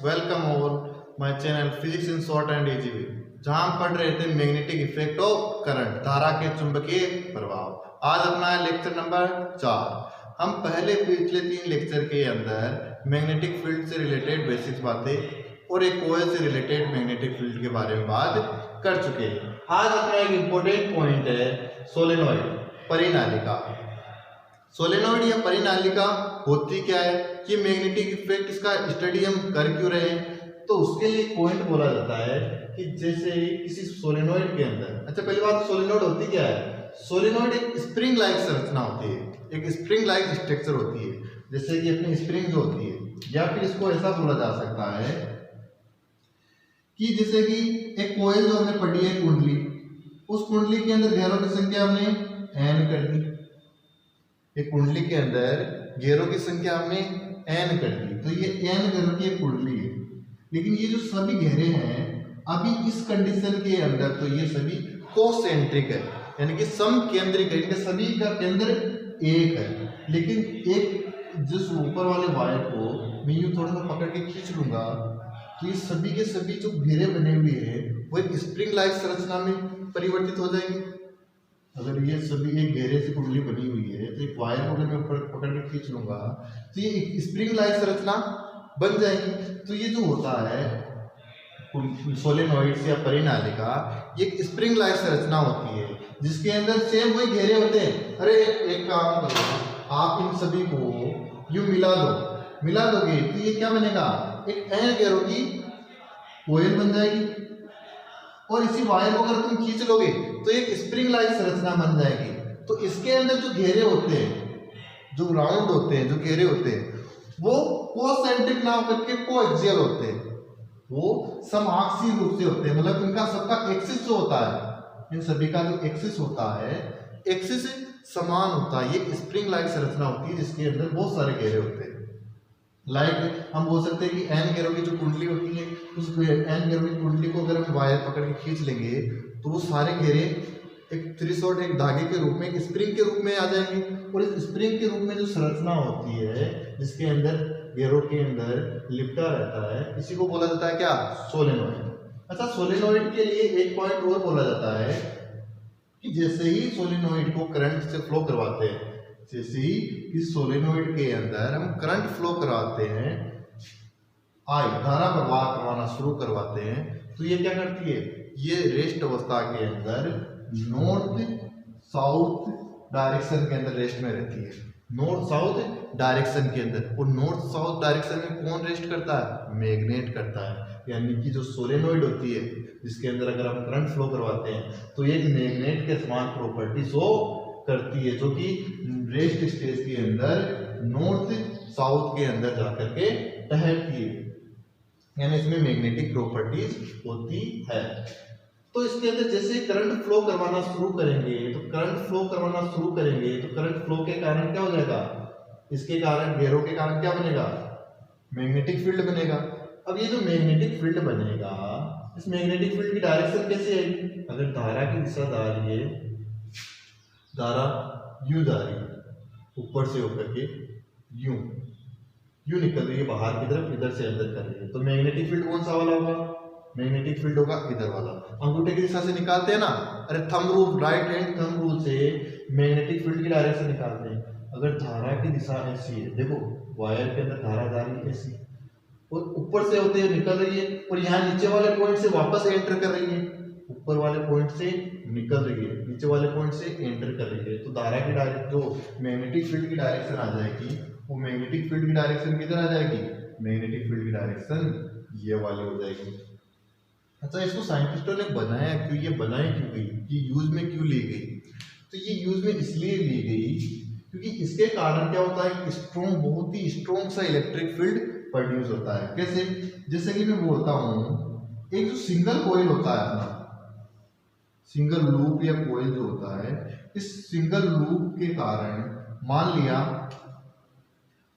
Welcome all my channel physics in short and easy way, जहां हम पढ़ रहे थे मैग्नेटिक इफेक्ट ऑफ करंट, धारा के चुंबकीय प्रभाव। आज अपना है लेक्चर नंबर 4। हम पहले पिछले 3 लेक्चर के अंदर मैग्नेटिक फील्ड से रिलेटेड बेसिक बातें और एक कोयल से रिलेटेड मैग्नेटिक फील्ड के बारे में बात कर चुके हैं। आज अपना एक इम्पोर्टेंट पॉइंट है सोलेनोइड, परिनालिका। सोलेनोइड या परिनालिका होती क्या है, कि मैग्नेटिक इफेक्ट इसका स्टडी हम कर क्यों रहे हैं, तो उसके लिए पॉइंट बोला जाता है कि जैसे किसी सोलेनोइड के अंदर, अच्छा पहली बात सोलेनोइड होती क्या है। सोलेनोइड एक स्प्रिंग लाइक संरचना होती है, एक स्प्रिंग लाइक स्ट्रक्चर होती है, जैसे कि अपनी स्प्रिंग जो होती है, या फिर इसको ऐसा बोला जा सकता है कि जैसे कि एक कोयल जो हमने पढ़ी है कुंडली, उस कुंडली के अंदर घेरों की संख्या हमने n कर दी। एक कुंडली के अंदर घेरों की संख्या हमने n कर दी, तो ये n घेरों की एक कुंडली है। लेकिन ये जो सभी घेरे हैं अभी इस कंडीशन के अंदर, तो ये सभी कोसेंट्रिक है, यानी कि समकेंद्रिक है, इनके सभी का केंद्र एक है। लेकिन एक जिस ऊपर वाले वायर को मैं यूं थोड़ा सा पकड़ के खींच लूंगा, तो ये सभी के सभी जो घेरे बने हुए हैं वो एक स्प्रिंग लाइक संरचना में परिवर्तित हो जाएंगे। अगर ये सभी एक घेरे से कुंडली बनी हुई है, तो एक वायर को अगर मैं ऊपर पकड़ के खींच लूंगा, तो ये एक स्प्रिंग लाइक संरचना बन जाएगी। तो ये जो होता है सोलेनोइड या परिनालिका, ये एक स्प्रिंग लाइक संरचना होती है, जिसके अंदर सेम वही घेरे होते हैं। अरे एक काम करो, आप इन सभी को यूं मिला दोगे, तो ये क्या बनेगा, एक n घेरों की कोयल बन जाएगी। और इसी वायर को अगर तुम खींच लोगे तो एक स्प्रिंग लाइक संरचना बन जाएगी। तो इसके अंदर जो घेरे होते हैं, जो राउंड होते हैं, जो घेरे होते हैं, वो कोसेंट्रिक ना होकर के कोएक्सियल होते हैं, वो समाक्षीय रूप से होते हैं। मतलब इनका सबका एक्सिस जो होता है, इन सभी का जो एक्सिस होता है, एक्सिस समान होता है। ये स्प्रिंग लाइक संरचना होती है जिसके अंदर बहुत सारे घेरे होते हैं। लाइक हम बोल सकते हैं कि n घेरों की जो कुंडली होती है, उस n घेरों की कुंडली को अगर हम वायर पकड़ के खींच लेंगे, तो वो सारे घेरे एक थ्री-शॉर्ट, एक धागे के रूप में, एक स्प्रिंग के रूप में आ जाएंगे। और इस स्प्रिंग के रूप में जो संरचना होती है, जिसके अंदर घेरों के अंदर लिपटा रहता है, इसी को बोला जाता है क्या, सोलेनोइड। अच्छा, सोलेनोइड के लिए एक पॉइंट और बोला जाता है कि जैसे ही सोलेनोइड को करंट से फ्लो करवाते हैं, जैसे ही इस सोलेनोइड के अंदर हम करंट फ्लो कराते हैं, धारा प्रवाह करवाना शुरू करवाते हैं, तो ये क्या करती है, ये रेस्ट अवस्था के अंदर नॉर्थ साउथ डायरेक्शन के अंदर रेस्ट में रहती है, नॉर्थ साउथ डायरेक्शन के अंदर। और नॉर्थ साउथ डायरेक्शन में कौन रेस्ट करता है, मैग्नेट करता है। यानी कि जो सोलेनोइड होती है, जिसके अंदर अगर हम करंट फ्लो करवाते हैं, तो ये मैग्नेट के समान प्रॉपर्टी शो करती है, जो कि रेस्ट स्टेज के अंदर नॉर्थ साउथ के अंदर जाकर के ठहरती है, यानी इसमें मैग्नेटिक प्रॉपर्टीज होती है। तो इसके अंदर जैसे करंट फ्लो करवाना शुरू करेंगे, तो करंट फ्लो के कारण क्या हो जाएगा, इसके कारण घेरों के कारण क्या बनेगा, मैग्नेटिक फील्ड बनेगा। अब ये जो मैग्नेटिक फील्ड बनेगा, इस मैग्नेटिक फील्ड की डायरेक्शन कैसे आएगी, अगर धारा की दिशा जा रही है, धारा यूं जा रही है, ऊपर से होकर के यूं निकल रही है बाहर की तरफ, इधर से अंदर कर रही है, तो मैग्नेटिक फील्ड कौन सा वाला होगा, मैग्नेटिक फील्ड होगा इधर वाला। अंगूठे की दिशा से निकालते हैं ना, अरे thumb rule, right hand thumb rule से मैग्नेटिक फील्ड की डायरेक्शन निकालते हैं। अगर धारा की दिशा ऐसी है, देखो वायर के अंदर धारा जा रही है ऐसी, और ऊपर से होते हुए निकल रही है, और यहाँ नीचे वाले पॉइंट से वापस एंटर कर रही है, ऊपर वाले पॉइंट से निकल रही है, नीचे वाले पॉइंट से एंटर कर रही है। तो धारा की डायरेक्शन, जो मैग्नेटिक फील्ड की डायरेक्शन आ जाएगी, वो मैग्नेटिक फील्ड की डायरेक्शन किधर आ जाएगी, मैग्नेटिक फील्ड की डायरेक्शन ये वाले हो जाएगी। अच्छा, इसको साइंटिस्टों ने बनाया क्यों, ये बनाई क्यों गई, ये यूज में क्यों ली गई, तो ये यूज में इसलिए ली गई क्योंकि इसके कारण क्या होता है, स्ट्रॉन्ग, बहुत ही स्ट्रॉन्ग सा इलेक्ट्रिक फील्ड प्रोड्यूस होता है। कैसे, जैसे कि मैं बोलता हूँ, एक जो सिंगल कॉइल होता है अपना, सिंगल लूप या कॉइल जो होता है, इस सिंगल लूप के कारण मान लिया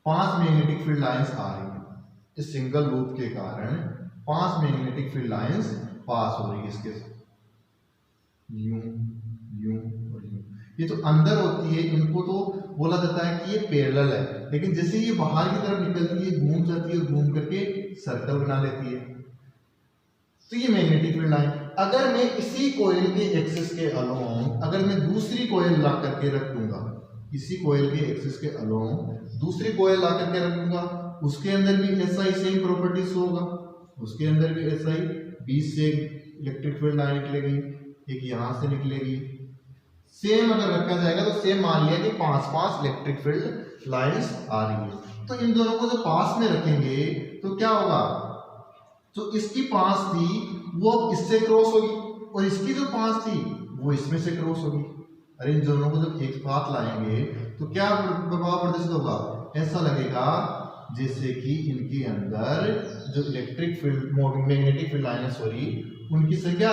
5 मैग्नेटिक फील्ड लाइंस आ रही है, इस सिंगल लूप के कारण 5 मैग्नेटिक फील्ड लाइंस पास हो रही है, इसके यूं यूं और यूं। ये तो अंदर होती है, इनको तो बोला जाता है कि ये पैरेलल है, लेकिन जैसे ये बाहर की तरफ निकलती है, घूम जाती है, घूम करके सर्कल बना लेती है, तो ये मैग्नेटिक फील्ड लाइन। अगर मैं इसी कॉइल के एक्सिस के अलोंग अगर मैं दूसरी कॉइल ला करके रख दूंगा, इसी कॉइल के एक्सिस के अलोंग दूसरी कॉइल ला करके रख दूंगा, उसके अंदर भी ऐसा ही सेम प्रॉपर्टीज होगा, उसके अंदर भी ऐसा ही बीच से इलेक्ट्रिक फील्ड लाइन निकलेगी, एक यहां से निकलेगी, सेम अगर रखा जाएगा तो सेम मान लिया कि 5-5 इलेक्ट्रिक फील्ड लाइंस आ रही है। तो इन दोनों को जब पास में रखेंगे तो क्या होगा, तो इसकी पास थी वो अब इससे क्रॉस होगी और इसकी जो पास थी वो इसमें से क्रॉस होगी। अरे इन दोनों को जब एक साथ लाएंगे तो क्या प्रभाव प्रदर्शित होगा, ऐसा लगेगा जैसे कि इनके अंदर जो electric field magnetic field line है सॉरी उनकी संख्या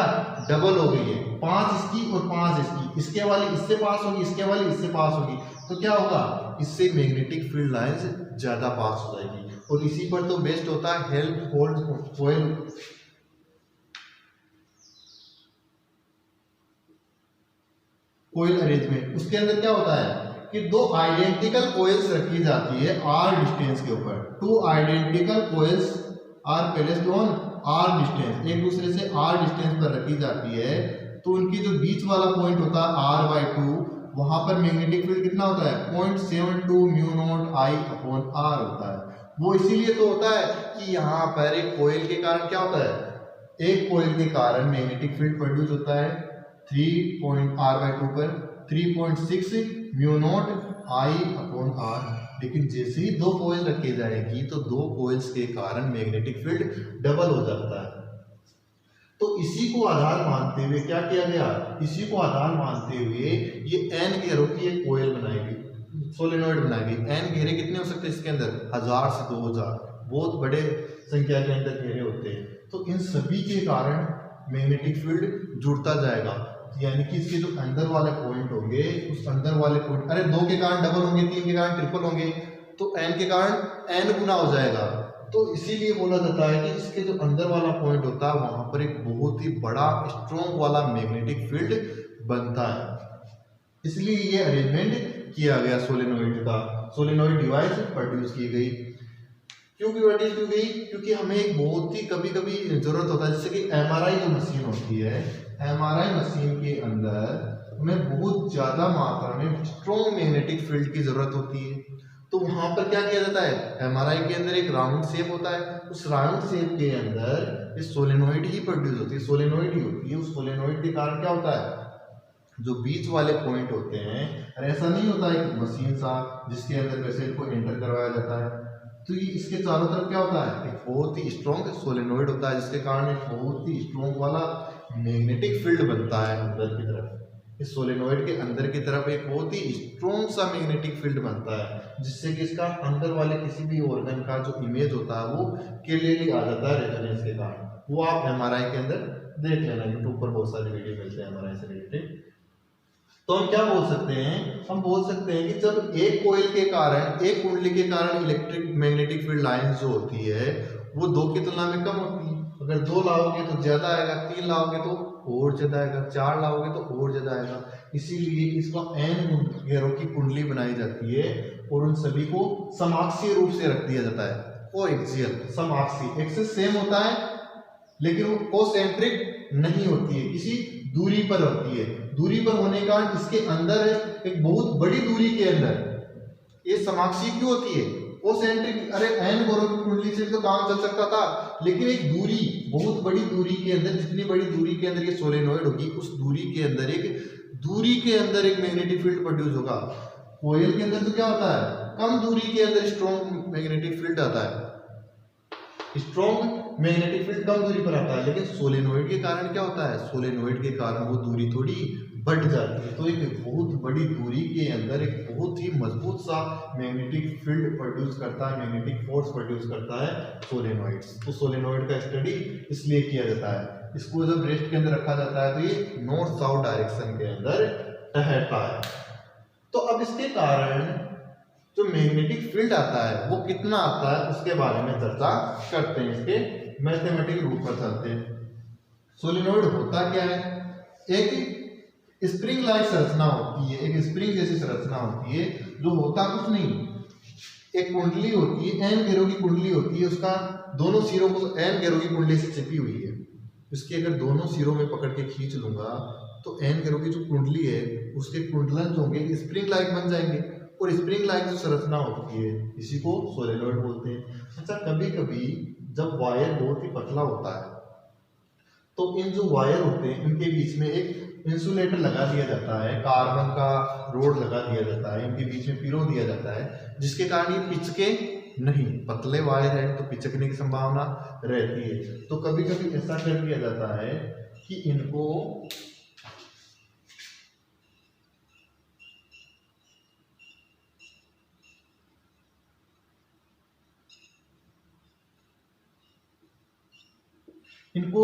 डबल हो गई है, 5 इसकी और 5 इसकी, इसके वाली इससे पास होगी, इसके वाली इससे पास होगी, तो क्या होगा, इससे मैग्नेटिक फील्ड लाइंस ज्यादा पास हो जाएगी। और इसी पर तो बेस्ड होता है हेल्प होल्ड कोयल अरेंजमेंट। उसके अंदर क्या होता है कि दो आइडेंटिकल कोयल्स रखी जाती है आर डिस्टेंस के ऊपर, two identical coils are placed on R distance, एक दूसरे से आर डिस्टेंस पर रखी जाती है, तो उनकी जो बीच वाला पॉइंट होता है r/2 वहां पर मैग्नेटिक फील्ड कितना होता है 0.72 mu naught I upon r होता है। वो इसीलिए तो होता है कि यहाँ पर एक कोयल के कारण क्या होता है, एक कोयल के कारण मैग्नेटिक फील्ड प्रोड्यूस होता है 3.r/2 पर 3.6 mu naught I upon r, लेकिन जैसे ही दो कोयल रखे जाएगी तो दो कोयल्स के कारण मैग्नेटिक फील्ड डबल हो जाता है। तो इसी को आधार मानते हुए क्या किया गया, इसी को आधार मानते हुए ये n घेरों की एक कोयल बनाई गई, सोलेनॉइड बनाई गई। n घेरे कितने हो सकते हैं इसके अंदर, 1000 से 2000, बहुत बड़े संख्या के अंदर घेरे होते हैं। तो इन सभी के कारण मैग्नेटिक फील्ड जुड़ता जाएगा, यानी कि इसके जो अंदर वाले पॉइंट होंगे उस अंदर वाले पॉइंट, अरे 2 के कारण डबल होंगे, 3 के कारण ट्रिपल होंगे, तो n के कारण n गुना हो जाएगा। तो इसीलिए बोला जाता है कि इसके जो अंदर वाला पॉइंट होता है वहां पर एक बहुत ही बड़ा स्ट्रॉन्ग वाला मैग्नेटिक फील्ड बनता है, इसलिए ये अरेंजमेंट किया गया सोलेनॉइड का, सोलेनॉइड डिवाइस प्रोड्यूस की गई। क्यों प्रोड्यूस की गई, क्योंकि हमें एक बहुत ही कभी कभी जरूरत होता है, जैसे कि MRI जो मशीन होती है, MRI मशीन के अंदर हमें बहुत ज्यादा मात्रा में स्ट्रॉन्ग मैग्नेटिक फील्ड की जरूरत होती है। तो वहां पर क्या किया जाता है, MRI के अंदर एक राउंड शेप होता है, उस राउंड शेप के अंदर इस सोलेनॉइड ही प्रोड्यूस होती है, सोलेनॉइड ही होती है। उस सोलेनॉइड के कारण क्या होता है, जो बीच वाले पॉइंट होते हैं, ऐसा नहीं होता है कि मशीन सा जिसके अंदर पेशेंट को एंटर करवाया जाता है, तो ये इसके चारों तरफ क्या होता है, एक बहुत ही स्ट्रॉन्ग सोलेनॉइड होता है, जिसके कारण एक बहुत ही स्ट्रॉन्ग वाला मैग्नेटिक फील्ड बनता है अंदर की तरफ। इस सोलेनॉइड के अंदर की तरफ एक बहुत ही स्ट्रॉन्ग सा मैग्नेटिक फील्ड बनता है, जिससे कि इसका अंदर वाले किसी भी ऑर्गन का जो इमेज होता है वो क्लियरली आ जाता है रेजोनेंस के कारण। वो आप MRI के अंदर देख लेना, यूट्यूब पर बहुत सारे वीडियो मिलते हैं MRI से रिलेटेड। तो हम क्या बोल सकते हैं, हम बोल सकते हैं कि जब एक कोयल के कारण, एक कुंडली के कारण इलेक्ट्रिक मैग्नेटिक फील्ड लाइन जो होती है वो 2 की तुलना में कम होती है। अगर 2 लाओगे तो ज्यादा आएगा, 3 लाओगे तो और ज्यादा आएगा, 4 लाओगे तो और ज्यादा आएगा। इसीलिए इसका n घेरों की कुंडली बनाई जाती है और उन सभी को समाक्षीय रूप से रख दिया जाता है। को एक्सियल, समाक्षीय, एक्सिस सेम होता है लेकिन वो कोसेंट्रिक नहीं होती है, किसी दूरी पर होती है। दूरी पर होने के कारण इसके अंदर एक बहुत बड़ी दूरी के अंदर ये समाक्षीय क्यों होती है, कोसेंट्रिक। अरे n घेरों की कुंडली से तो काम चल सकता था, लेकिन एक दूरी, बहुत बड़ी दूरी के अंदर, जितनी बड़ी दूरी के अंदर ये सोलेनॉइड होगी उस दूरी के अंदर एक मैग्नेटिक फील्ड प्रोड्यूस होगा। कोयल के अंदर तो क्या होता है, कम दूरी के अंदर स्ट्रॉन्ग मैग्नेटिक फील्ड आता है, स्ट्रॉन्ग मैग्नेटिक फील्ड कम दूरी पर आता है, लेकिन सोलेनॉइड के कारण क्या होता है, सोलेनॉइड के कारण वो दूरी थोड़ी बढ़ जाती है। तो एक बहुत बड़ी दूरी के अंदर एक बहुत ही मजबूत सा मैग्नेटिक फील्ड प्रोड्यूस करता है, मैग्नेटिक फोर्स प्रोड्यूस करता है सोलेनॉइड। तो सोलेनॉइड का स्टडी इसलिए किया जाता है। इसको जब रेस्ट के अंदर रखा जाता है तो ये नॉर्थ साउथ डायरेक्शन के अंदर ठहरता है। तो अब इसके कारण जो मैग्नेटिक फील्ड आता है वो कितना आता है उसके बारे में चर्चा करते हैं, इसके मैथमेटिक रूप पर चलते हैं। सोलेनॉइड होता क्या है, एक स्प्रिंग लाइक संरचना होती है, एक स्प्रिंग जैसी संरचना होती है जो होता कुछ नहीं, एक कुंडली होती है, एन घेरों की कुंडली होती है, उसका दोनों सिरों को एन घेरों की कुंडली से चिपी हुई है, उसके अगर दोनों सिरों में पकड़ के खींच लूंगा तो एन घेरों की जो कुंडली है उसके कुंडलन जो होंगे स्प्रिंग लाइक बन जाएंगे, और स्प्रिंग लाइक जो संरचना होती है इसी को सोलेनोइड बोलते हैं। अच्छा, कभी कभी जब वायर बहुत ही पतला होता है तो इन जो वायर होते हैं इनके बीच में एक इंसुलेटर लगा दिया जाता है, कार्बन का रोड लगा दिया जाता है, इनके बीच में पिरो दिया जाता है, जिसके कारण ये पिचके नहीं, पतले वायर है तो पिचकने की संभावना रहती है। तो कभी कभी ऐसा कर दिया जाता है कि इनको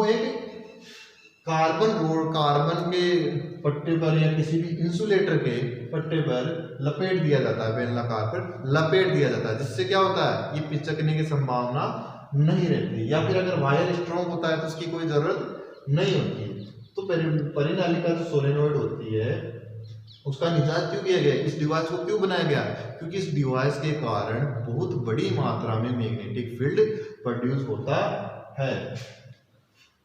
एक कार्बन रोड, कार्बन के पट्टे पर या किसी भी इंसुलेटर के पट्टे पर लपेट दिया जाता है, बेलनाकार पर लपेट दिया जाता है, जिससे क्या होता है ये पिचकने की संभावना नहीं रहती, या फिर अगर वायर स्ट्रॉन्ग होता है तो उसकी कोई जरूरत नहीं होती है। तो परिनालिका जो सोलेनोइड होती है उसका निजात क्यों किया गया, इस डिवाइस को क्यों बनाया गया, क्योंकि इस डिवाइस के कारण बहुत बड़ी मात्रा में मैग्नेटिक फील्ड प्रोड्यूस होता है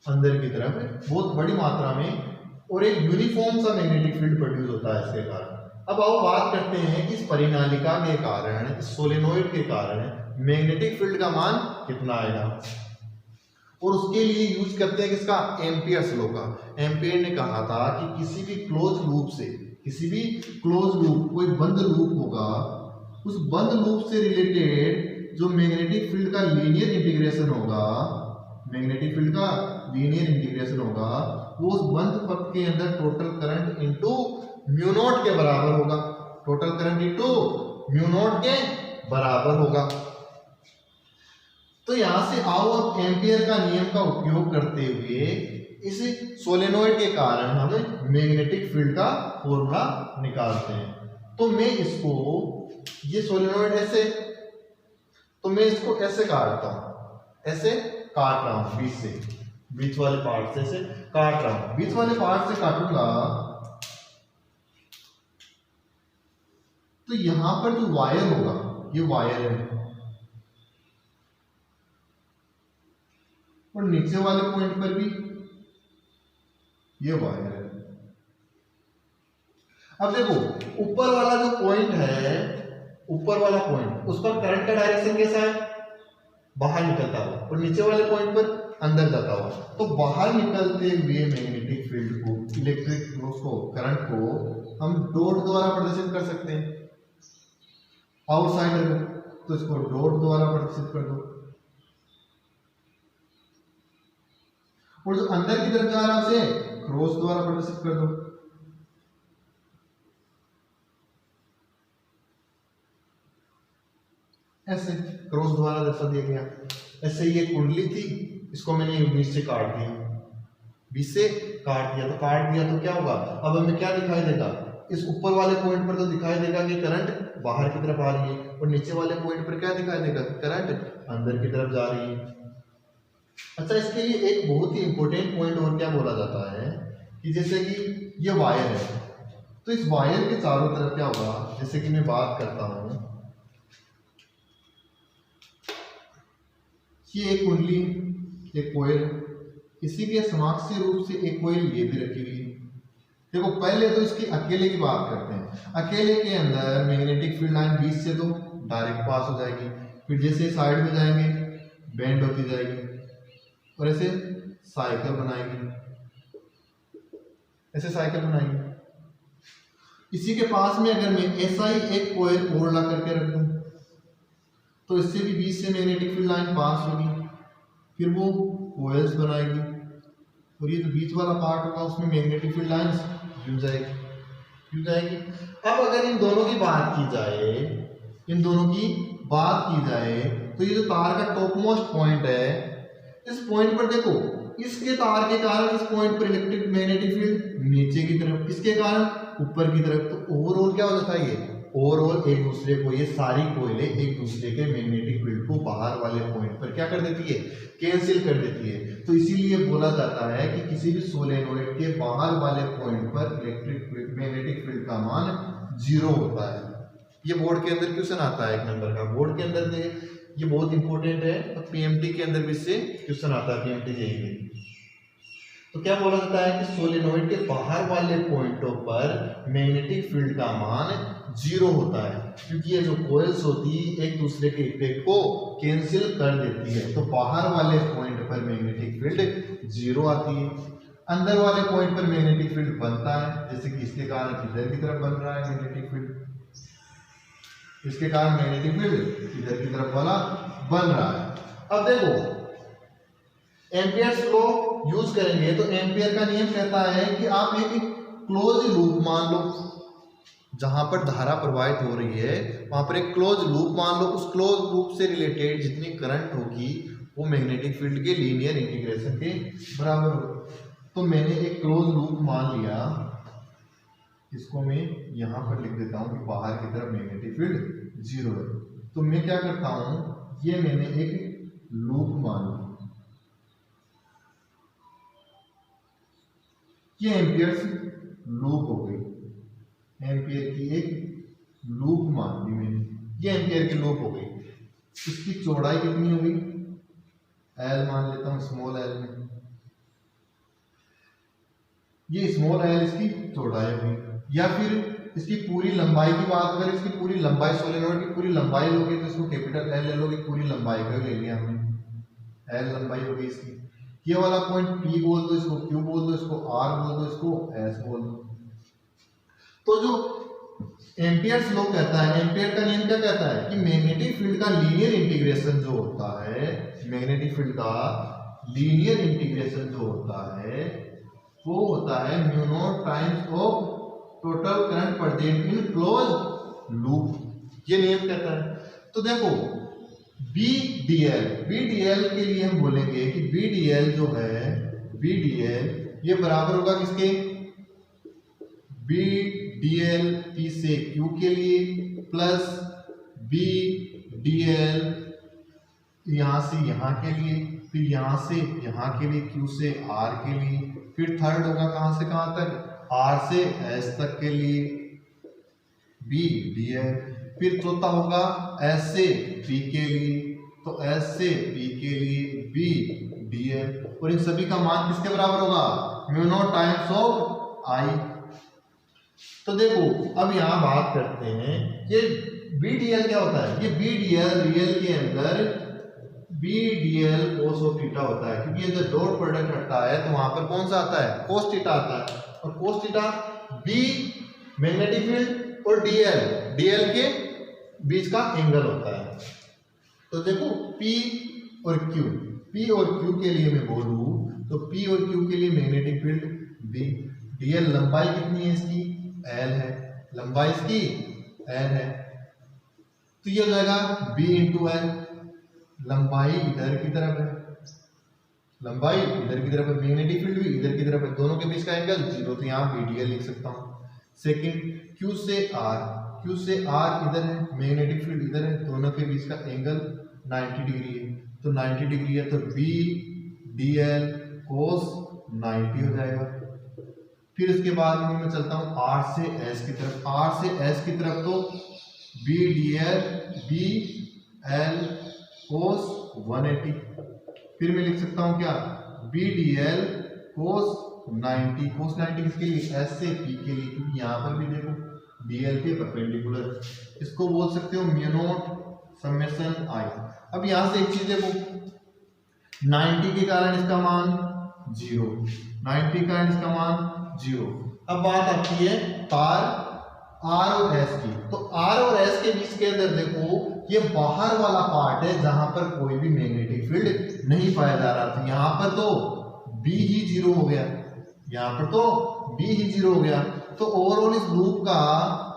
अंदर की तरफ, बहुत बड़ी मात्रा में, और एक यूनिफॉर्म सा मैग्नेटिक फील्ड प्रोड्यूस होता है इसके कारण। अब आओ बात करते हैं कि इस परिनालिका के कारण, इस सोलेनोइड के कारण मैग्नेटिक फील्ड का मान कितना आएगा, और उसके लिए यूज करते हैं किसका, एम्पियर्स लॉ का। एम्पियर ने कहा था कि किसी भी क्लोज लूप से, किसी भी क्लोज लूप, कोई बंद लूप होगा, उस बंद लूप से रिलेटेड जो मैग्नेटिक फील्ड का लीनियर इंटीग्रेशन होगा, मैग्नेटिक फील्ड का लीनियर इंटीग्रेशन होगा, वो उस बंद पथ के अंदर total current into mu naught के बराबर होगा, total current into mu naught के बराबर होगा। तो यहां से आओ अब एम्पियर का नियम का उपयोग करते हुए इस सोलेनोइड के कारण हम मैग्नेटिक फील्ड का फॉर्मूला निकालते हैं। तो मैं इसको, ये सोलेनोइड ऐसे, तो मैं इसको ऐसे काटता हूं, ऐसे काट रहा हूं, बीच से, बीच वाले पार्ट से ऐसे काट रहा हूं, बीच वाले पार्ट से काटूंगा तो यहां पर जो वायर होगा, ये वायर है, और नीचे वाले पॉइंट पर भी ये वायर है। अब देखो ऊपर वाला जो पॉइंट है, ऊपर वाला पॉइंट, उस पर करंट का डायरेक्शन कैसा है, बाहर निकलता हुआ, और नीचे वाले पॉइंट पर अंदर जाता हुआ। तो बाहर निकलते हुए मैग्नेटिक फील्ड को, इलेक्ट्रिक को, करंट को हम डॉट द्वारा प्रदर्शित कर सकते हैं, आउटसाइडर को, तो इसको डॉट द्वारा प्रदर्शित कर दो, और जो अंदर की तरफ जा रहा है उसे क्रॉस द्वारा प्रदर्शित कर दो। ऐसे क्रॉस द्वारा दर्शा दिया गया। ऐसे ये कुंडली थी, इसको मैंने बीच से काट दिया, बीच से काट दिया, तो काट दिया तो क्या होगा, अब हमें क्या दिखाई देगा, इस ऊपर वाले पॉइंट पर तो दिखाई देगा कि करंट बाहर की तरफ आ रही है, और नीचे वाले पॉइंट पर क्या दिखाई देगा, करंट अंदर की तरफ जा रही है। अच्छा, इसके लिए एक बहुत ही इंपॉर्टेंट पॉइंट और क्या बोला जाता है कि जैसे कि ये वायर है, तो इस वायर के चारों तरफ क्या होगा, जैसे कि मैं बात करता हूं, ये एक कुंडली, एक कोयल, इसी के समाक्षीय रूप से एक कोयल ये भी रखी हुई है। देखो पहले तो इसकी अकेले की बात करते हैं। अकेले के अंदर मैग्नेटिक फील्ड लाइन बीच से तो डायरेक्ट पास हो जाएगी, फिर जैसे साइड में जाएंगे बेंड होती जाएगी, और ऐसे साइकिल बनाएगी, ऐसे साइकिल बनाएगी। इसी के पास में अगर मैं ऐसा ही एक कोयल और ला करके रख दूं तो इससे भी बीच से मैग्नेटिक फील्ड लाइन पास होगी, फिर वो कोयल्स बनाएगी, और ये जो बीच वाला पार्ट होगा उसमें मैग्नेटिक फील्ड लाइंस जुड़ जाएगी। अब अगर इन दोनों की बात की जाए, इन दोनों की बात की जाए तो ये जो तार का टॉप मोस्ट पॉइंट है, इस पॉइंट पर देखो, इसके तार के कारण इस पॉइंट पर इलेक्ट्रिक मैग्नेटिक फील्ड नीचे की तरफ, इसके कारण ऊपर की तरफ। तो ओवरऑल क्या हो जाता है, ये ओवरऑल एक दूसरे को, ये सारी कोयले एक दूसरे के मैग्नेटिक फील्ड को बाहर वाले पॉइंट पर क्या कर देती है, कैंसिल कर देती है। तो इसीलिए बोला जाता है कि किसी भी सोलेनोइड के बाहर वाले पॉइंट पर इलेक्ट्रिक मैग्नेटिक फील्ड का मान 0 होता है। ये बोर्ड के अंदर क्वेश्चन आता है 1 नंबर का, बोर्ड के अंदर दे, ये बहुत इंपॉर्टेंट है और पीएमटी के अंदर भी इससे क्वेश्चन आता है, पीएमटी जेईई में। तो क्या बोला जाता है कि सोलेनोइड के बाहर वाले पॉइंटों पर मैग्नेटिक फील्ड का मान 0 होता है, क्योंकि ये जो कॉइल्स होती है एक दूसरे के इफेक्ट को कैंसिल कर देती है, तो बाहर वाले पॉइंट पर मैग्नेटिक फील्ड 0 आती है। अंदर वाले पॉइंट पर मैग्नेटिक फील्ड बनता है, जैसे कि इसके कारण इधर की तरफ बन रहा है मैग्नेटिक फील्ड, इसके कारण मैग्नेटिक फील्ड इधर की तरफ वाला बन रहा है। अब देखो एम्पियर्स लॉ यूज करेंगे तो एम्पियर का नियम कहता है कि आप एक क्लोज लूप मान लो, जहां पर धारा प्रवाहित हो रही है वहां पर एक क्लोज लूप मान लो, उस क्लोज लूप से रिलेटेड जितनी करंट होगी वो मैग्नेटिक फील्ड के लीनियर इंटीग्रेशन के बराबर हो। तो मैंने एक क्लोज लूप मान लिया, इसको मैं यहां पर लिख देता हूं कि बाहर की तरफ मैग्नेटिक फील्ड 0 है। तो मैं क्या करता हूं, ये मैंने एक लूप मान लिया, ये एम्पियर्स लूप हो गई, एम्पियर की एक लूप मान ली मैंने, ये एम्पियर की लूप हो गई। इसकी चौड़ाई कितनी होगी, एल मान लेता हूं, स्मॉल एल में, ये स्मॉल एल इसकी चौड़ाई होगी। या फिर इसकी पूरी लंबाई की बात, अगर इसकी पूरी लंबाई सोलेनोइड की पूरी लंबाई लोगे तो इसको कैपिटल एल ले लोगे, पूरी लंबाई का ले लिया हमने, एल लंबाई होगी इसकी। ये वाला पॉइंट P बोल दो, इसको Q बोल दो, इसको R बोल दो, इसको S बोल दो। तो जो एम्पियर्स लॉ कहता है, एम्पियर का नियम क्या कहता है कि मैग्नेटिक फील्ड का लीनियर इंटीग्रेशन जो होता है, मैग्नेटिक फील्ड का लीनियर इंटीग्रेशन जो होता है वो होता है mu not times of total current present in close loop, ये नियम कहता है। तो देखो BDL के लिए हम बोलेंगे कि BDL जो है, BDL ये बराबर होगा किसके, BDL P से Q के लिए प्लस BDL यहां से यहां के लिए, फिर यहां से यहां के लिए, Q से R के लिए, फिर थर्ड होगा कहां से कहां तक, R से S तक के लिए BDL, फिर चौथा होगा S से P के लिए, तो S से P के लिए BDL, और इन सभी का मान किसके बराबर होगा, mu naught times of I। तो देखो अब यहां बात करते हैं, ये BDL क्या होता है, ये BDL रियल के अंदर BDL cos ऑफ थीटा होता है, क्योंकि ये जब डॉट प्रोडक्ट हटता है तो वहां पर कौन सा आता है, cos थीटा आता है, और cos theta B magnetic field और DL के बीच का एंगल होता है। तो देखो P और Q के लिए मैं बोलूं तो P और Q के लिए मैग्नेटिक फील्ड B, DL लंबाई कितनी है इसकी, L है, लंबाई इसकी L है, तो ये हो जाएगा B इंटू L, लंबाई इधर की तरफ है, लंबाई इधर की तरफ है, मैग्नेटिक फील्ड भी इधर की तरफ है, दोनों के बीच का एंगल 0, तो यहाँ BDL लिख सकता हूँ। सेकंड Q से R इधर है, मैग्नेटिक फील्ड इधर है, दोनों के बीच का एंगल 90 डिग्री है, तो 90 डिग्री है, तो BDL cos 90 हो जाएगा। फिर इसके बाद में मैं चलता हूँ R से S की तरफ, R से S की तरफ तो BL cos 180, फिर मैं लिख सकता हूँ क्या, BDL cos 90 किसके लिए, S से P के लिए, क्योंकि यहाँ पर भी देखो DL के परपेंडिकुलर, इसको बोल सकते हो म्यू नॉट समेशन I। अब यहाँ से एक चीज देखो, 90 के कारण इसका मान 0, 90 के कारण इसका मान 0। अब बात आती है तार R और S की, तो R और S के बीच के अंदर देखो ये बाहर वाला पार्ट है जहां पर कोई भी मैग्नेटिक फील्ड नहीं पाया जा रहा था, यहाँ पर तो B ही 0 हो गया, यहाँ पर तो B ही 0 हो गया। तो ओवरऑल इस लूप का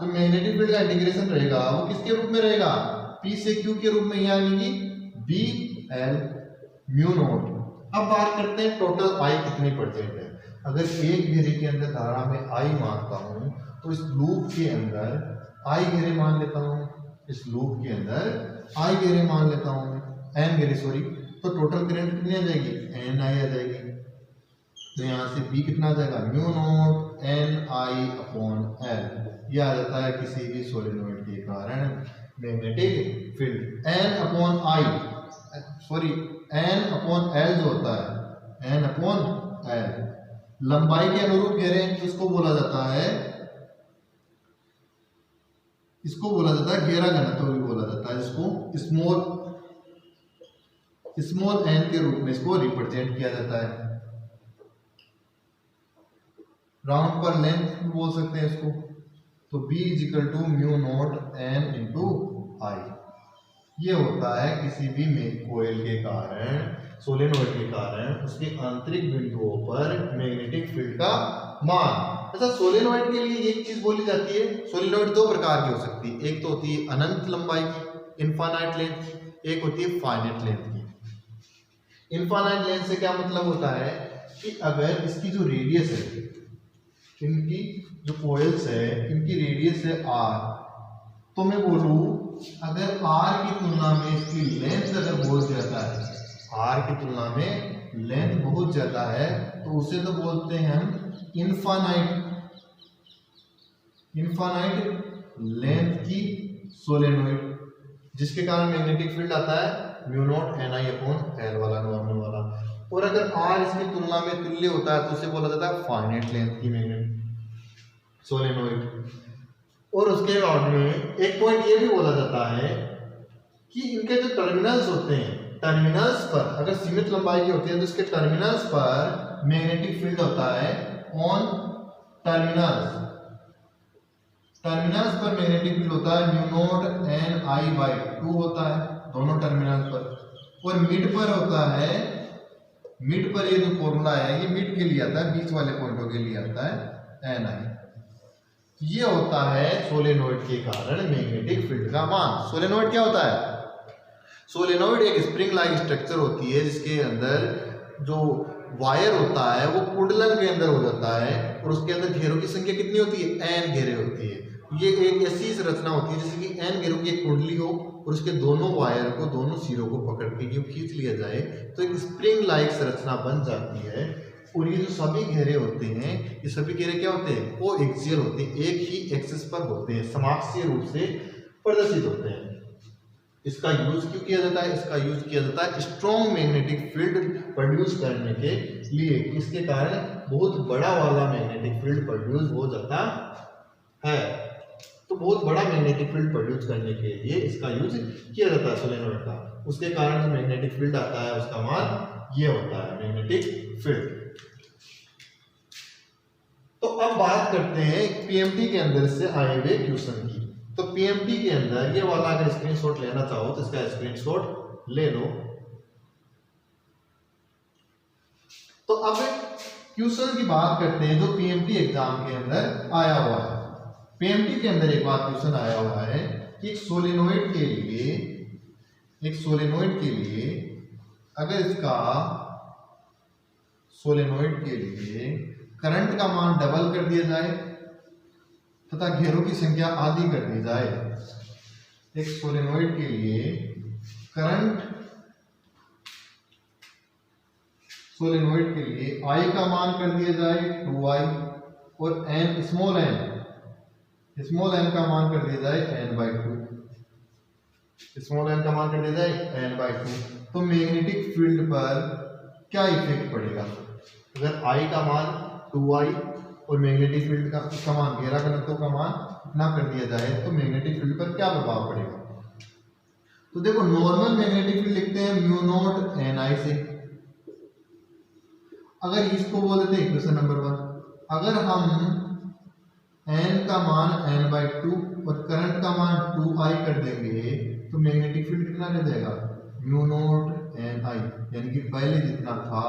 जो मैग्नेटिक फील्ड का इंटीग्रेशन रहेगा वो किसके रूप में रहेगा, P से Q के रूप में, यानी BL म्यू नॉट। अब बात करते हैं टोटल I कितनी परसेंट है। अगर एक घेरे के अंदर धारा में I मानता हूं तो इस लूप के अंदर I घेरे मान लेता हूं, इस लूप के अंदर I घेरे मान लेता हूं, N घेरे सॉरी, तो टोटल करंट कितनी आ जाएगी, NI आ जाएगी। तो यहाँ से B कितना आ जाएगा, mu not NI upon L, ये आ जाता है किसी भी सोलेनोइड के कारण magnetic field. N upon L जो होता है, एन अपॉन एल लंबाई के अनुरूप घेरे, इसको बोला जाता है घेरा घनत्व भी बोला जाता है, जिसको स्मॉल एन के रूप में इसको रिप्रेजेंट किया जाता है। राउंड पर लेंथ बोल सकते हैं इसको। तो B = mu naught N into I. ये होता है किसी भी कोयल के कारण, सोलेनोइड के कारण उसके आंतरिक बिंदुओं पर मैग्नेटिक फील्ड का मान। अच्छा, सोलेनोइड के लिए एक चीज बोली जाती है, सोलेनोइड दो प्रकार की हो सकती है, एक तो होती है अनंत लंबाई की, इनफाइनाइट लेंथ की, एक होती है फाइनाइट लेंथ की। इनफाइनाइट लेंथ से क्या मतलब होता है कि अगर इसकी जो रेडियस है, इनकी जो कॉइल्स है इनकी रेडियस है r, तो मैं बोलूं अगर r की तुलना में इसकी लेंथ अगर बहुत ज्यादा है, r की तुलना में लेंथ बहुत ज्यादा है, तो उसे तो बोलते हैं हम इनफाइनाइट लेंथ की सोलेनोइड, जिसके कारण मैग्नेटिक फील्ड आता है mu naught N I upon L वाला, नॉर्मल वाला। और अगर r इसकी तुलना में तुल्य होता है तो उसे बोला जाता है फाइनाइट लेंथ की मैग्नेटिक सोलेनोइड। और उसके बाद में एक पॉइंट ये भी बोला जाता है कि इनके जो टर्मिनल्स होते हैं, टर्मिनल्स पर अगर सीमित लंबाई के होते हैं तो इसके टर्मिनल्स पर मैग्नेटिक फील्ड होता है ऑन टर्मिनल्स पर मैग्नेटिक फील्ड होता है mu naught N I by 2 होता है दोनों टर्मिनल पर। और मिड पर होता है, मिड पर ये जो फॉर्मूला है ये मिड के लिए आता है, बीच वाले पॉइंटों के लिए आता है एन आई। ये होता है सोलेनोइड के कारण मैग्नेटिक फील्ड का मान। सोलेनोइड क्या होता है? सोलेनोइड एक स्प्रिंग लाइक स्ट्रक्चर होती है जिसके अंदर जो वायर होता है वो कुंडलन के अंदर हो जाता है और उसके अंदर घेरों की संख्या कितनी होती है? n घेरे होती है। ये एक ऐसी संरचना होती है जैसे कि n घेरों की एक कुंडली हो और उसके दोनों वायर को, दोनों सिरों को पकड़ के यूं खींच लिया जाए तो एक स्प्रिंग लाइक संरचना बन जाती है। और ये जो सभी घेरे होते हैं, ये सभी घेरे क्या होते हैं? को एक्सियल होते हैं, एक ही एक्सिस पर होते हैं, समाक्षीय रूप से प्रदर्शित होते हैं। इसका यूज क्यों किया जाता है? इसका यूज किया जाता है स्ट्रॉन्ग मैग्नेटिक फील्ड प्रोड्यूस करने के लिए। इसके कारण बहुत बड़ा वाला मैग्नेटिक फील्ड प्रोड्यूस हो जाता है। तो बहुत बड़ा मैग्नेटिक फील्ड प्रोड्यूस करने के लिए इसका यूज किया जाता है सोलेनोइड का। उसके कारण जो मैग्नेटिक फील्ड आता है उसका मान ये होता है मैग्नेटिक फील्ड। तो अब बात करते हैं पीएमटी के अंदर से आए हुए क्वेश्चन की। तो पीएमटी के अंदर ये वाला अगर स्क्रीनशॉट लेना चाहो तो इसका स्क्रीनशॉट ले लो। तो अब क्वेश्चन की बात करते हैं जो पीएमटी एग्जाम के अंदर आया हुआ है। पीएमटी के अंदर एक बात क्वेश्चन आया हुआ है कि एक सोलेनोइड के लिए अगर इसका सोलेनोइड के लिए करंट का मान डबल कर दिया जाए तथा घेरों की संख्या आधी कर दी जाए, एक सोलेनोइड के लिए करंट सोलेनोइड के लिए I का मान कर दिया जाए 2I और n स्मॉल n का मान कर दिया जाए n/2, स्मॉल n का मान कर दिया जाए n/2। तो मैग्नेटिक फील्ड पर क्या इफेक्ट पड़ेगा? अगर I का मान 2I और मैग्नेटिक फील्ड का मान, घेरा घनत्व का मान इतना कर दिया जाए तो मैग्नेटिक फील्ड पर क्या प्रभाव पड़ेगा? तो देखो, नॉर्मल मैग्नेटिक फील्ड लिखते हैं म्यू नॉट ni से। अगर इसको बोल देते हैं इक्वेशन नंबर 1, अगर हम n का मान n/2 और करंट का मान 2I कर देंगे तो मैग्नेटिक फील्ड कितना रह जाएगा? म्यू नॉट ni, यानी कि पहले जितना था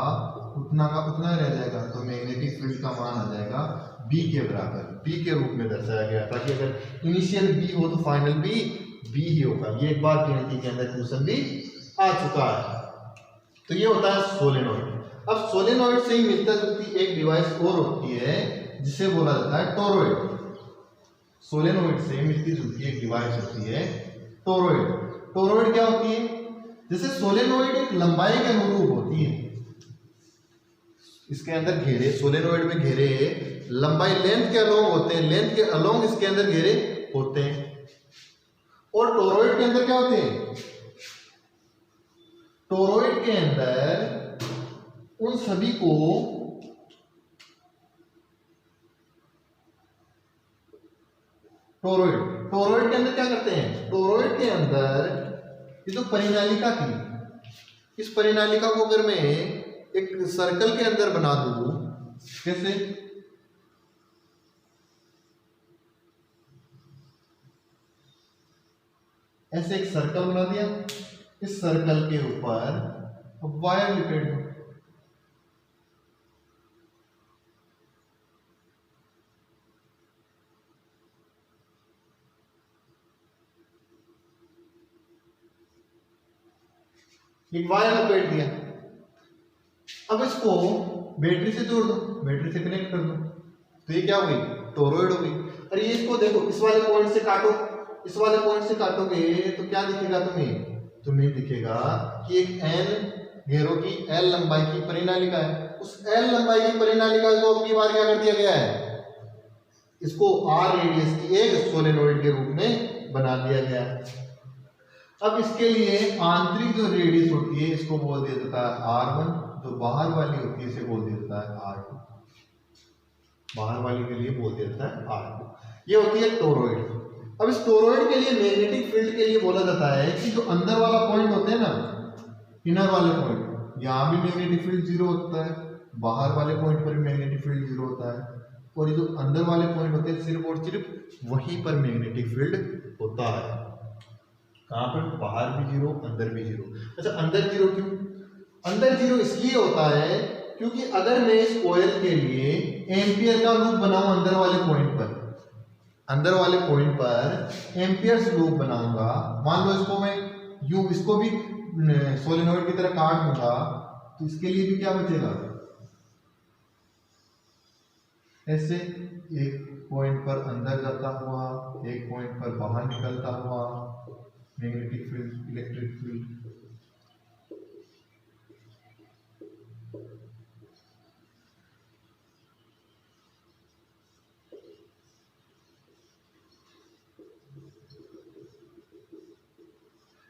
उतना का उतना रह जाएगा। तो मैग्नेटिक फील्ड का मान आ जाएगा B के बराबर, B के रूप में दर्शाया गया, ताकि अगर इनिशियल B हो तो फाइनल B ही होगा। ये एक बार पीएमटी के अंदर क्वेश्चन भी आ चुका है। तो ये होता है सोलेनोइड। अब सोलेनोइड से ही मिलता जुलती एक डिवाइस और होती है जिसे बोला जाता है टोरॉइड। सोलेनोइड से मिलती जुलती एक डिवाइस होती है टोरॉइड। टोरॉइड क्या होती है? जैसे सोलेनोइड एक लंबाई के अनुरूप होती है, इसके अंदर घेरे, सोलेनोइड में घेरे लंबाई लेंथ के अलोंग होते हैं, लेंथ के अलोंग इसके अंदर घेरे होते हैं। और टोरॉइड के अंदर क्या होते हैं? टोरॉइड के अंदर उन सभी को टोरॉइड के अंदर क्या करते हैं? टोरॉइड के अंदर ये जो परिनालिका थी, इस परिनालिका को अगर मैं एक सर्कल के अंदर बना दूं, कैसे? ऐसे एक सर्कल बना दिया, इस सर्कल के ऊपर वायर लिपेट दो, एक वायर लपेट दिया। अब इसको बैटरी से जोड़ दो, बैटरी से कनेक्ट कर दो, तो ये क्या हुई? टोरॉइड हो गई। अरे ये इसको देखो, इस वाले पॉइंट से काटो, इस वाले पॉइंट से काटोगे तो क्या दिखेगा तुम्हें? तुम्हें दिखेगा कि एक एन घेरों की एल लंबाई की परिनालिका है। उस एल लंबाई की परिनालिका को अब की बार क्या कर दिया गया है? इसको आर रेडियस की एक सोलेनोइड के रूप में बना दिया गया है। अब इसके लिए आंतरिक जो रेडियस होती है इसको बोल दिया जाता है R1, जो बाहर वाली होती है इसे बोल दिया जाता है R2, बाहर वाली के लिए बोल दिया जाता है R2। ये होती है टोरॉइड। अब इस टोरॉइड के लिए मैग्नेटिक फील्ड के लिए बोला जाता है कि जो अंदर वाला पॉइंट होते हैं ना, इनर वाले पॉइंट, यहाँ भी मैग्नेटिक फील्ड जीरो होता है, बाहर वाले पॉइंट पर भी मैग्नेटिक फील्ड जीरो होता है, और ये जो अंदर वाले पॉइंट होते हैं सिर्फ और सिर्फ वहीं पर मैग्नेटिक फील्ड होता है। कहाँ पर? बाहर भी जीरो, अंदर भी जीरो। अच्छा, अंदर जीरो क्यों? अंदर जीरो इसलिए होता है क्योंकि अगर मैं इस कॉइल के लिए एम्पियर का लूप बनाऊं अंदर वाले पॉइंट पर, अंदर वाले पॉइंट पर एम्पियर्स लूप बनाऊंगा, मान लो इसको मैं यूं इसको भी सोलेनोइड की तरह काट दूंगा, तो इसके लिए भी क्या बचेगा? ऐसे एक पॉइंट पर अंदर जाता हुआ, एक पॉइंट पर बाहर निकलता हुआ मैग्नेटिक फील्ड, इलेक्ट्रिक फील्ड।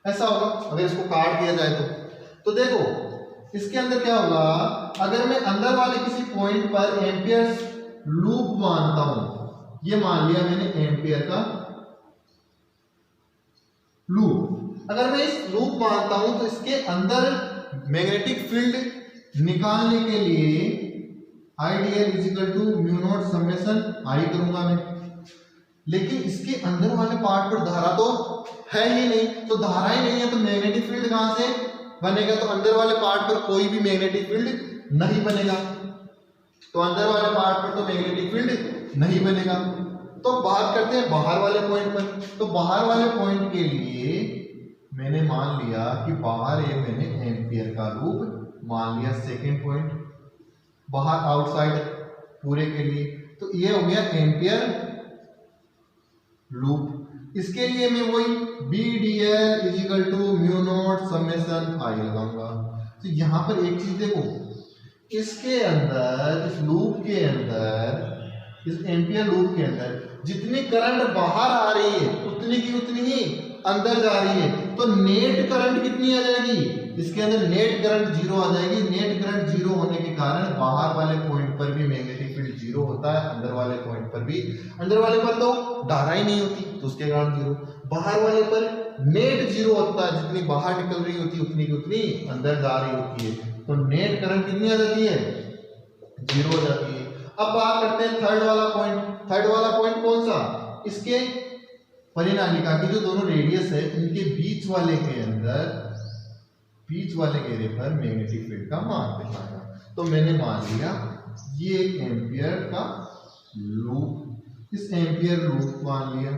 ऐसा होगा अगर इसको काट दिया जाए तो देखो इसके अंदर क्या होगा, अगर मैं अंदर वाले किसी पॉइंट पर एम्पियर्स लूप मानता हूं, ये मान लिया मैंने एम्पियर का लूप, अगर मैं इस लूप मानता हूं तो इसके अंदर मैग्नेटिक फील्ड निकालने के लिए IDL is equal to mu naught summation I करूंगा मैं, लेकिन इसके अंदर वाले पार्ट पर धारा तो है ही नहीं, तो धारा ही नहीं है तो मैग्नेटिक फील्ड कहां से बनेगा? तो अंदर वाले पार्ट पर कोई भी मैग्नेटिक फील्ड नहीं बनेगा, तो अंदर वाले पार्ट पर तो मैग्नेटिक फील्ड नहीं बनेगा। तो बात करते हैं बाहर वाले पॉइंट पर। तो बाहर वाले पॉइंट के लिए मैंने मान लिया कि बाहर ये मैंने एम्पियर का लूप मान लिया, सेकेंड पॉइंट बाहर आउटसाइड पूरे के लिए, तो ये हो गया एम्पियर लूप। इसके लिए मैं वही B D L is equal to mu naught summation I लगाऊंगा। तो यहां पर एक चीज देखो, इसके अंदर इस लूप के अंदर, इस एम्पियर लूप के अंदर जितनी करंट बाहर आ रही है उतनी की उतनी ही अंदर जा रही है, तो नेट करंट कितनी आ जाएगी? इसके अंदर नेट करंट जीरो आ जाएगी। नेट करंट जीरो होने के कारण बाहर वाले पॉइंट पर भी मैग्नेटिक फील्ड जीरो होता है, अंदर वाले पॉइंट पर भी, अंदर वाले पर तो धारा ही नहीं होती तो उसके कारण जीरो, बाहर वाले पर नेट जीरो होता है, जितनी बाहर निकल रही होती है उतनी की उतनी अंदर जा रही होती है, तो नेट करंट कितनी आ जाती है? जीरो हो जाती है। अब बात करते हैं थर्ड वाला पॉइंट। थर्ड वाला पॉइंट कौन सा? इसके परिनालिका की जो दोनों रेडियस है इनके बीच वाले के अंदर, बीच वाले घेरे पर मैग्नेटिक फील्ड का मान दिखाना। तो मैंने मान लिया ये एक एम्पियर का लूप, इस एम्पियर लूप मान लिया,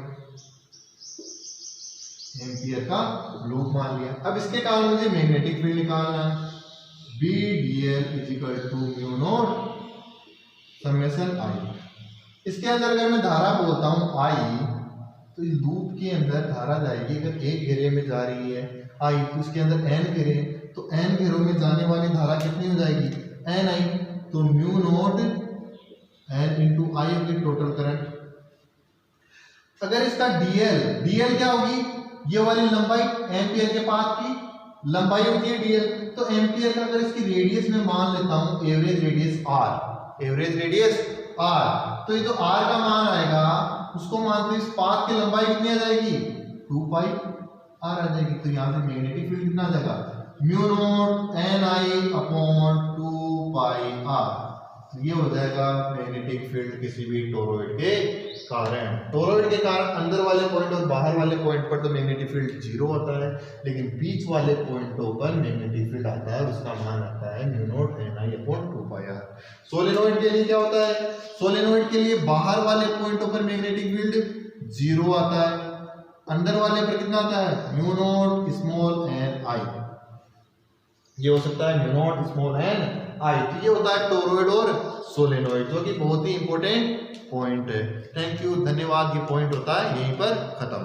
एम्पियर का लूप मान लिया। अब इसके कारण मुझे मैग्नेटिक फील्ड निकालना है, B D L is equal to mu naught summation I. इसके अंदर अगर मैं धारा बोलता हूं आई, तो इस लूप के अंदर धारा जाएगी, अगर एक घेरे में जा रही है आई तो इसके अंदर एन घेरे, तो एन घेरों में जाने वाली धारा कितनी हो जाएगी? एन आई, तो म्यू नॉट एन इंटू आई होगी टोटल करंट। अगर इसका डीएल क्या होगी, ये वाली लंबाई एम्पियर के पाथ की लंबाई होती है डीएल, तो एम्पियर का अगर इसकी रेडियस में मान लेता हूं average radius R, average radius R, तो ये जो आर का मान आएगा उसको मानते इस पाथ की लंबाई कितनी आ जाएगी, 2 पाई आर आ जाएगी। तो यहां से मैग्नेटिक फील्ड कितना आ जाएगा, mu naught N I upon 2 pi R. ये हो जाएगा मैग्नेटिक फील्ड किसी भी टोरॉइड के कारण। टोरॉइड के कारण अंदर वाले पॉइंट और बाहर वाले पॉइंट पर तो मैग्नेटिक फील्ड 0 होता है, लेकिन बीच वाले पॉइंटों पर मैग्नेटिक फील्ड आता है, उसका मान आता है mu naught N I upon 2 pi R. Solenoid के लिए क्या होता है, सोलेनोइड के लिए बाहर वाले पॉइंटों पर मैग्नेटिक फील्ड 0 आता है, अंदर वाले पर कितना आता है, म्यू नॉट स्मॉल एन आई। ये हो सकता है म्यू नॉट स्मॉल एन आई। तो ये होता है टोरॉइड और सोलेनोइड, जो कि बहुत ही इंपॉर्टेंट पॉइंट है। थैंक यू, धन्यवाद। ये पॉइंट होता है यहीं पर खत्म।